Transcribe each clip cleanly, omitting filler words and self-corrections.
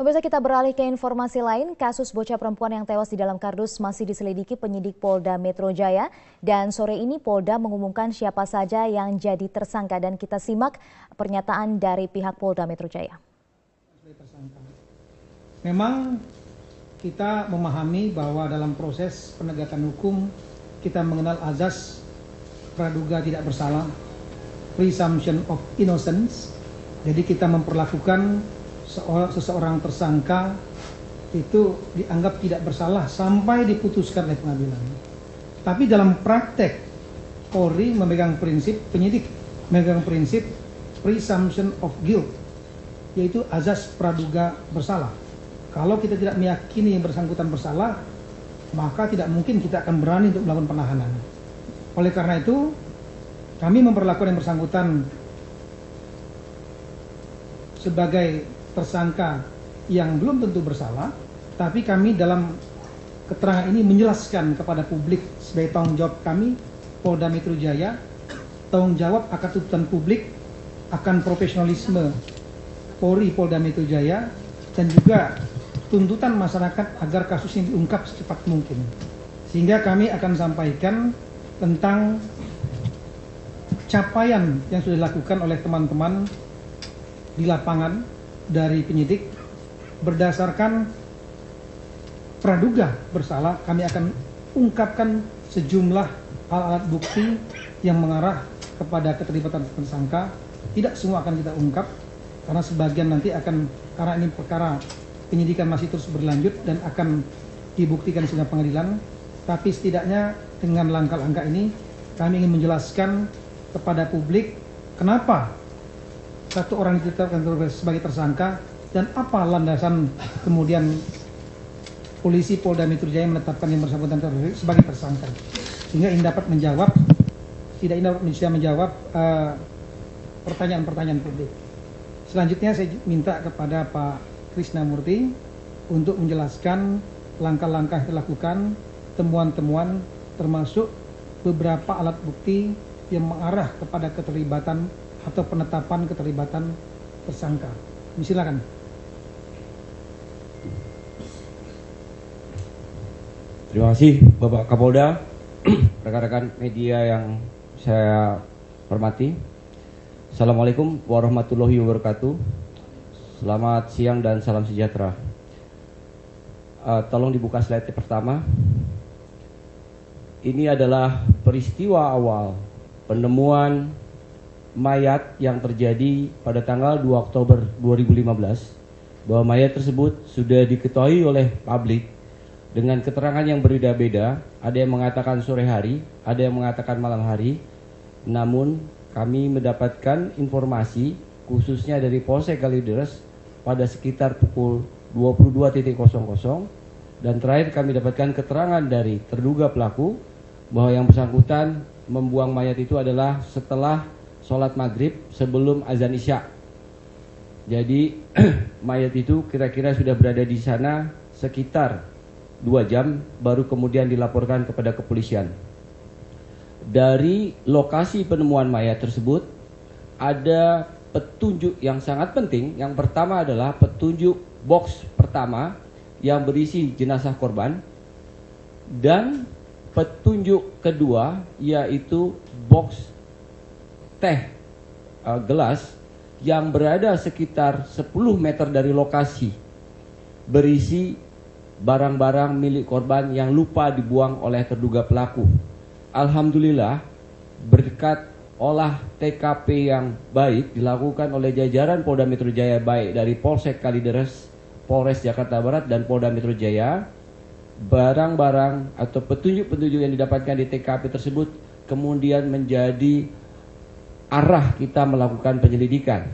Pemirsa, kita beralih ke informasi lain. Kasus bocah perempuan yang tewas di dalam kardus masih diselidiki penyidik Polda Metro Jaya. Dan sore ini Polda mengumumkan siapa saja yang jadi tersangka. Dan kita simak pernyataan dari pihak Polda Metro Jaya. Memang kita memahami bahwa dalam proses penegakan hukum kita mengenal azas praduga tidak bersalah, presumption of innocence. Jadi kita memperlakukan seseorang tersangka itu dianggap tidak bersalah sampai diputuskan oleh pengadilan. Tapi dalam praktek Polri memegang prinsip, penyidik memegang prinsip presumption of guilt, yaitu azas praduga bersalah. Kalau kita tidak meyakini yang bersangkutan bersalah, maka tidak mungkin kita akan berani untuk melakukan penahanan. Oleh karena itu, kami memperlakukan yang bersangkutan sebagai tersangka yang belum tentu bersalah, tapi kami dalam keterangan ini menjelaskan kepada publik sebagai tanggung jawab kami, Polda Metro Jaya, tanggung jawab akan tuntutan publik, akan profesionalisme Polri Polda Metro Jaya, dan juga tuntutan masyarakat agar kasus ini diungkap secepat mungkin. Sehingga kami akan sampaikan tentang capaian yang sudah dilakukan oleh teman-teman di lapangan dari penyidik berdasarkan praduga bersalah. Kami akan ungkapkan sejumlah alat bukti yang mengarah kepada keterlibatan tersangka. Tidak semua akan kita ungkap karena sebagian nanti akan, karena ini perkara penyidikan masih terus berlanjut dan akan dibuktikan di pengadilan. Tapi setidaknya dengan langkah-langkah ini kami ingin menjelaskan kepada publik kenapa satu orang ditetapkan sebagai tersangka dan apa landasan kemudian polisi Polda Metro Jaya menetapkan yang bersangkutan sebagai tersangka, sehingga ini dapat menjawab, tidak ini dapat bisa menjawab pertanyaan-pertanyaan publik. Selanjutnya saya minta kepada Pak Krisnamurti untuk menjelaskan langkah-langkah yang dilakukan, temuan-temuan, termasuk beberapa alat bukti yang mengarah kepada keterlibatan atau penetapan keterlibatan tersangka. Silakan. Terima kasih Bapak Kapolda, rekan-rekan media yang saya hormati. Assalamualaikum warahmatullahi wabarakatuh. Selamat siang dan salam sejahtera. Tolong dibuka slide pertama. Ini adalah peristiwa awal penemuan mayat yang terjadi pada tanggal 2 Oktober 2015, bahwa mayat tersebut sudah diketahui oleh publik dengan keterangan yang berbeda-beda. Ada yang mengatakan sore hari, ada yang mengatakan malam hari. Namun kami mendapatkan informasi khususnya dari Polsek Kalideres pada sekitar pukul 22.00 dan terakhir kami dapatkan keterangan dari terduga pelaku bahwa yang bersangkutan membuang mayat itu adalah setelah sholat maghrib sebelum azan isya. Jadi mayat itu kira-kira sudah berada di sana sekitar 2 jam baru kemudian dilaporkan kepada kepolisian. Dari lokasi penemuan mayat tersebut ada petunjuk yang sangat penting. Yang pertama adalah petunjuk box pertama yang berisi jenazah korban, dan petunjuk kedua yaitu box teh gelas yang berada sekitar 10 meter dari lokasi, berisi barang-barang milik korban yang lupa dibuang oleh terduga pelaku. Alhamdulillah, berkat olah TKP yang baik dilakukan oleh jajaran Polda Metro Jaya, baik dari Polsek Kalideres, Polres Jakarta Barat, dan Polda Metro Jaya, barang-barang atau petunjuk-petunjuk yang didapatkan di TKP tersebut kemudian menjadi arah kita melakukan penyelidikan.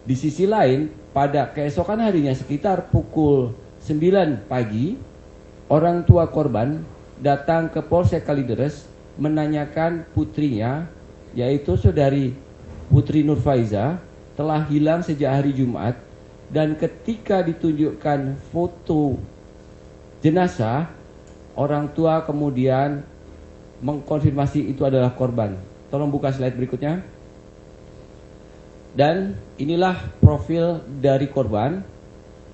Di sisi lain, pada keesokan harinya sekitar pukul 9 pagi, orang tua korban datang ke Polsek Kalideres menanyakan putrinya, yaitu saudari Putri Nurfaiza, telah hilang sejak hari Jumat, dan ketika ditunjukkan foto jenazah, orang tua kemudian mengkonfirmasi itu adalah korban. Tolong buka slide berikutnya. Dan inilah profil dari korban.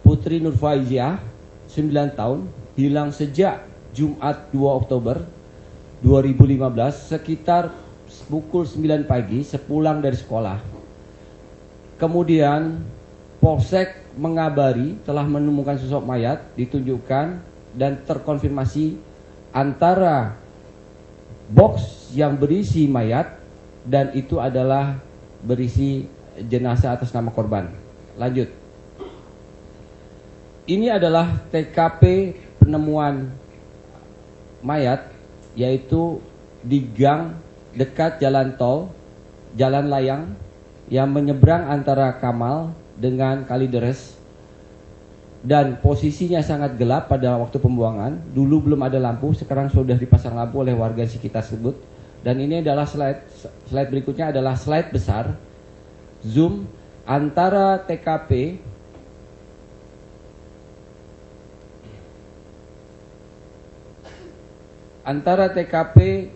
Putri Nurfaiziah, 9 tahun, hilang sejak Jumat 2 Oktober 2015 sekitar pukul 9 pagi sepulang dari sekolah. Kemudian Polsek mengabari telah menemukan sosok mayat, ditunjukkan dan terkonfirmasi antara box yang berisi mayat dan itu adalah berisi jenazah atas nama korban. Lanjut. Ini adalah TKP penemuan mayat, yaitu di gang dekat jalan tol, jalan layang yang menyeberang antara Kamal dengan Kalideres, dan posisinya sangat gelap pada waktu pembuangan. Dulu belum ada lampu, sekarang sudah dipasang lampu oleh warga sekitar tersebut. Dan ini adalah slide berikutnya adalah slide besar zoom antara TKP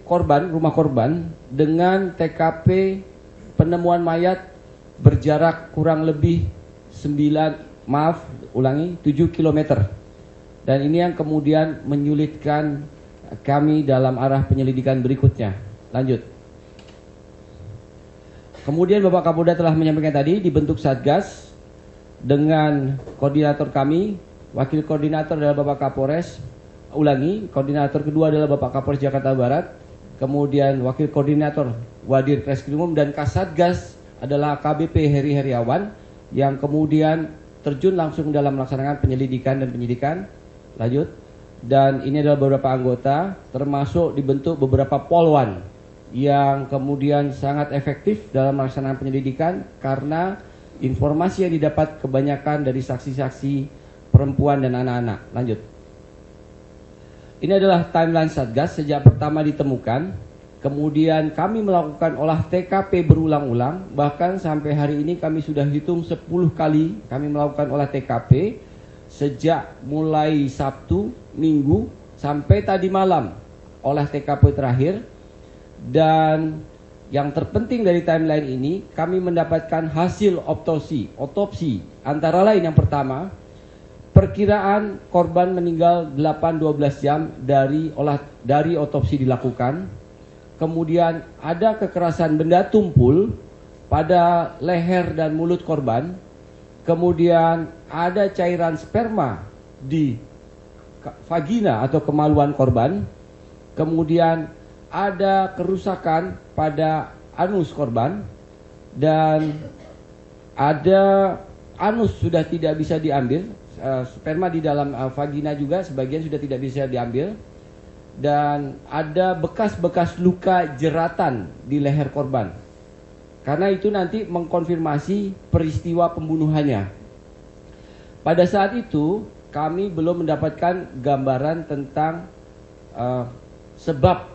korban, rumah korban dengan TKP penemuan mayat berjarak kurang lebih 7 km. Dan ini yang kemudian menyulitkan kami dalam arah penyelidikan berikutnya. Lanjut. Kemudian Bapak Kapolda telah menyampaikan tadi dibentuk Satgas dengan koordinator kami, wakil koordinator adalah Bapak Kapolres. Koordinator kedua adalah Bapak Kapolres Jakarta Barat, kemudian wakil koordinator Wadir Treskrimum, dan Kasatgas adalah KBP Heri Heriawan yang kemudian terjun langsung dalam melaksanakan penyelidikan dan penyidikan. Lanjut. Dan ini adalah beberapa anggota, termasuk dibentuk beberapa polwan yang kemudian sangat efektif dalam melaksanakan penyelidikan karena informasi yang didapat kebanyakan dari saksi-saksi perempuan dan anak-anak. Lanjut. Ini adalah timeline Satgas sejak pertama ditemukan, kemudian kami melakukan olah TKP berulang-ulang, bahkan sampai hari ini kami sudah hitung 10 kali kami melakukan olah TKP sejak mulai Sabtu, Minggu, sampai tadi malam olah TKP terakhir. Dan yang terpenting dari timeline ini, kami mendapatkan hasil otopsi antara lain yang pertama, perkiraan korban meninggal 8-12 jam dari otopsi dilakukan. Kemudian ada kekerasan benda tumpul pada leher dan mulut korban. Kemudian ada cairan sperma di vagina atau kemaluan korban. Kemudian ada kerusakan pada anus korban. Dan ada anus sudah tidak bisa diambil. Sperma di dalam vagina juga sebagian sudah tidak bisa diambil, dan ada bekas-bekas luka jeratan di leher korban. Karena itu nanti mengkonfirmasi peristiwa pembunuhannya. Pada saat itu kami belum mendapatkan gambaran tentang sebab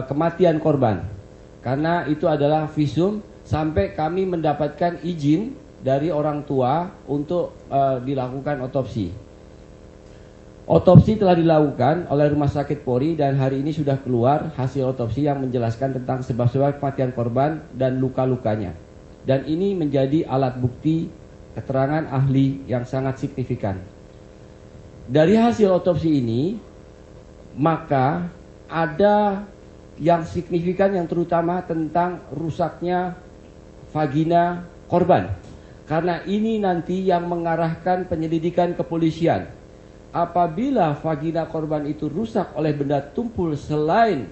kematian korban, karena itu adalah visum sampai kami mendapatkan izin dari orang tua untuk dilakukan otopsi. Otopsi telah dilakukan oleh Rumah Sakit Polri dan hari ini sudah keluar hasil otopsi yang menjelaskan tentang sebab-sebab kematian korban dan luka-lukanya. Dan ini menjadi alat bukti keterangan ahli yang sangat signifikan. Dari hasil otopsi ini, maka ada yang signifikan yang terutama tentang rusaknya vagina korban. Karena ini nanti yang mengarahkan penyelidikan kepolisian. Apabila vagina korban itu rusak oleh benda tumpul selain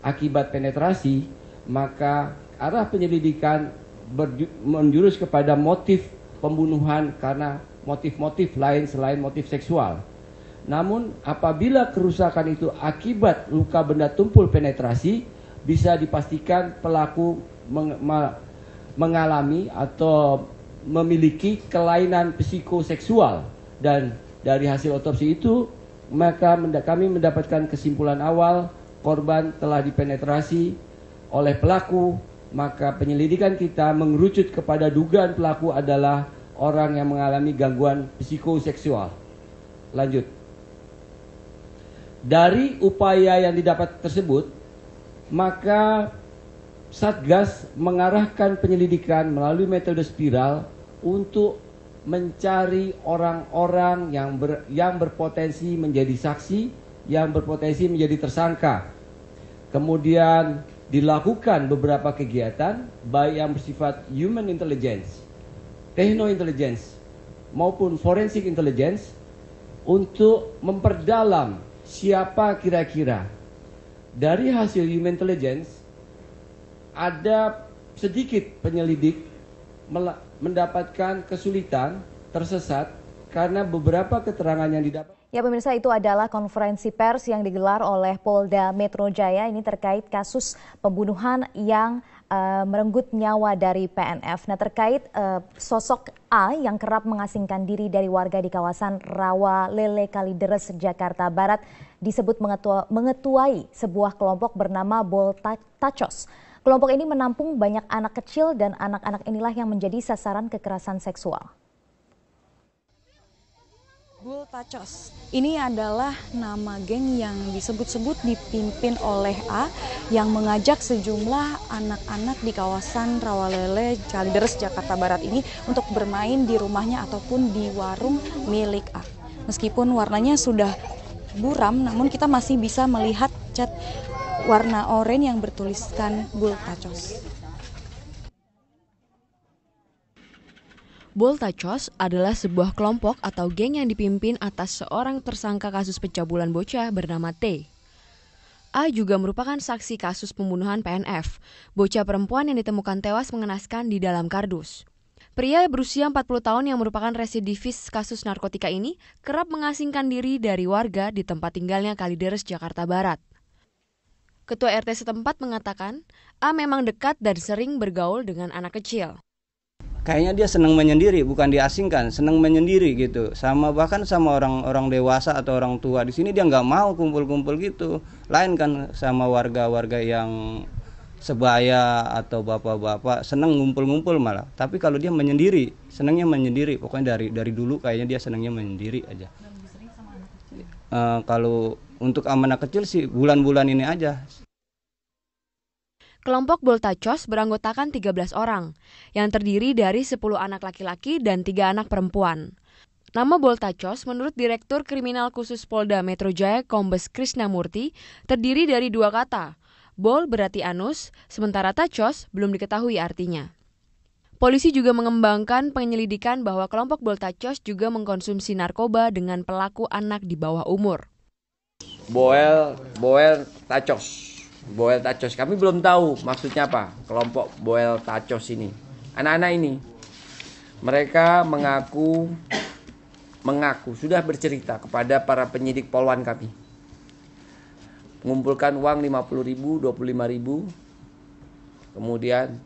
akibat penetrasi, maka arah penyelidikan menjurus kepada motif pembunuhan karena motif-motif lain selain motif seksual. Namun apabila kerusakan itu akibat luka benda tumpul penetrasi, bisa dipastikan pelaku mengalami atau memiliki kelainan psikoseksual. Dan dari hasil otopsi itu, maka kami mendapatkan kesimpulan awal korban telah dipenetrasi oleh pelaku. Maka penyelidikan kita mengerucut kepada dugaan pelaku adalah orang yang mengalami gangguan psikoseksual. Lanjut. Dari upaya yang didapat tersebut, maka Satgas mengarahkan penyelidikan melalui metode spiral untuk mencari orang-orang yang berpotensi menjadi saksi, yang berpotensi menjadi tersangka. Kemudian dilakukan beberapa kegiatan baik yang bersifat human intelligence, techno intelligence maupun forensic intelligence untuk memperdalam siapa kira-kira. Dari hasil human intelligence ada sedikit penyelidik mendapatkan kesulitan, tersesat karena beberapa keterangan yang didapat. Ya pemirsa, itu adalah konferensi pers yang digelar oleh Polda Metro Jaya ini terkait kasus pembunuhan yang merenggut nyawa dari PNF. Nah, terkait sosok A yang kerap mengasingkan diri dari warga di kawasan Rawa Lele Kalideres, Jakarta Barat disebut mengetuai sebuah kelompok bernama Bol Tachos. Kelompok ini menampung banyak anak kecil dan anak-anak inilah yang menjadi sasaran kekerasan seksual. Bol Tachos ini adalah nama geng yang disebut-sebut dipimpin oleh A yang mengajak sejumlah anak-anak di kawasan Rawalele, Kalideres, Jakarta Barat ini untuk bermain di rumahnya ataupun di warung milik A. Meskipun warnanya sudah buram, namun kita masih bisa melihat cat warna oranye yang bertuliskan Bol Tachos. Bol Tachos adalah sebuah kelompok atau geng yang dipimpin atas seorang tersangka kasus pencabulan bocah bernama T. A juga merupakan saksi kasus pembunuhan PNF, bocah perempuan yang ditemukan tewas mengenaskan di dalam kardus. Pria berusia 40 tahun yang merupakan residivis kasus narkotika ini kerap mengasingkan diri dari warga di tempat tinggalnya Kalideres, Jakarta Barat. Ketua RT setempat mengatakan, A memang dekat dan sering bergaul dengan anak kecil. Kayaknya dia senang menyendiri, bukan diasingkan, senang menyendiri gitu. Bahkan sama orang dewasa atau orang tua di sini dia nggak mau kumpul-kumpul gitu. Lain kan sama warga-warga yang sebaya atau bapak-bapak senang ngumpul-ngumpul malah. Tapi kalau dia menyendiri, senangnya menyendiri. Pokoknya dari dulu kayaknya dia senangnya menyendiri aja. Kalau untuk anak kecil sih bulan-bulan ini aja. Kelompok Bol Tachos beranggotakan 13 orang, yang terdiri dari 10 anak laki-laki dan 3 anak perempuan. Nama Bol Tachos menurut Direktur Kriminal Khusus Polda Metro Jaya Kombes Krisnamurti terdiri dari 2 kata. Bol berarti anus, sementara Tachos belum diketahui artinya. Polisi juga mengembangkan penyelidikan bahwa kelompok Bol Tachos juga mengkonsumsi narkoba dengan pelaku anak di bawah umur. Boel Tachos. Boel Tachos, kami belum tahu maksudnya apa kelompok Boel Tachos ini. Anak-anak ini mereka mengaku sudah bercerita kepada para penyidik Polwan kami. Mengumpulkan uang 50.000, 25.000. Kemudian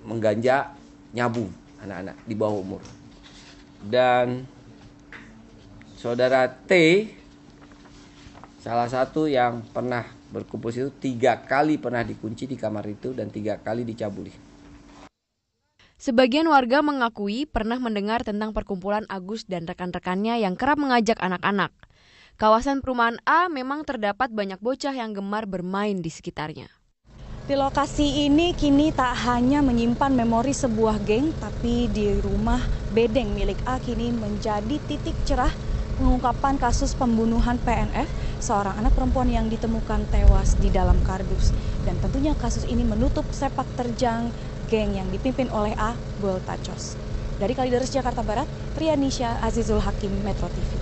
mengganja nyabu anak-anak di bawah umur. Dan saudara T salah satu yang pernah berkumpul itu 3 kali pernah dikunci di kamar itu dan 3 kali dicabuli. Sebagian warga mengakui pernah mendengar tentang perkumpulan Agus dan rekan-rekannya yang kerap mengajak anak-anak. Kawasan perumahan A memang terdapat banyak bocah yang gemar bermain di sekitarnya. Di lokasi ini kini tak hanya menyimpan memori sebuah geng, tapi di rumah bedeng milik A kini menjadi titik cerah pengungkapan kasus pembunuhan PNF, seorang anak perempuan yang ditemukan tewas di dalam kardus. Dan tentunya kasus ini menutup sepak terjang geng yang dipimpin oleh A, Bol Tachos. Dari Kalideres, Jakarta Barat, Trianisha Azizul Hakim, Metro TV.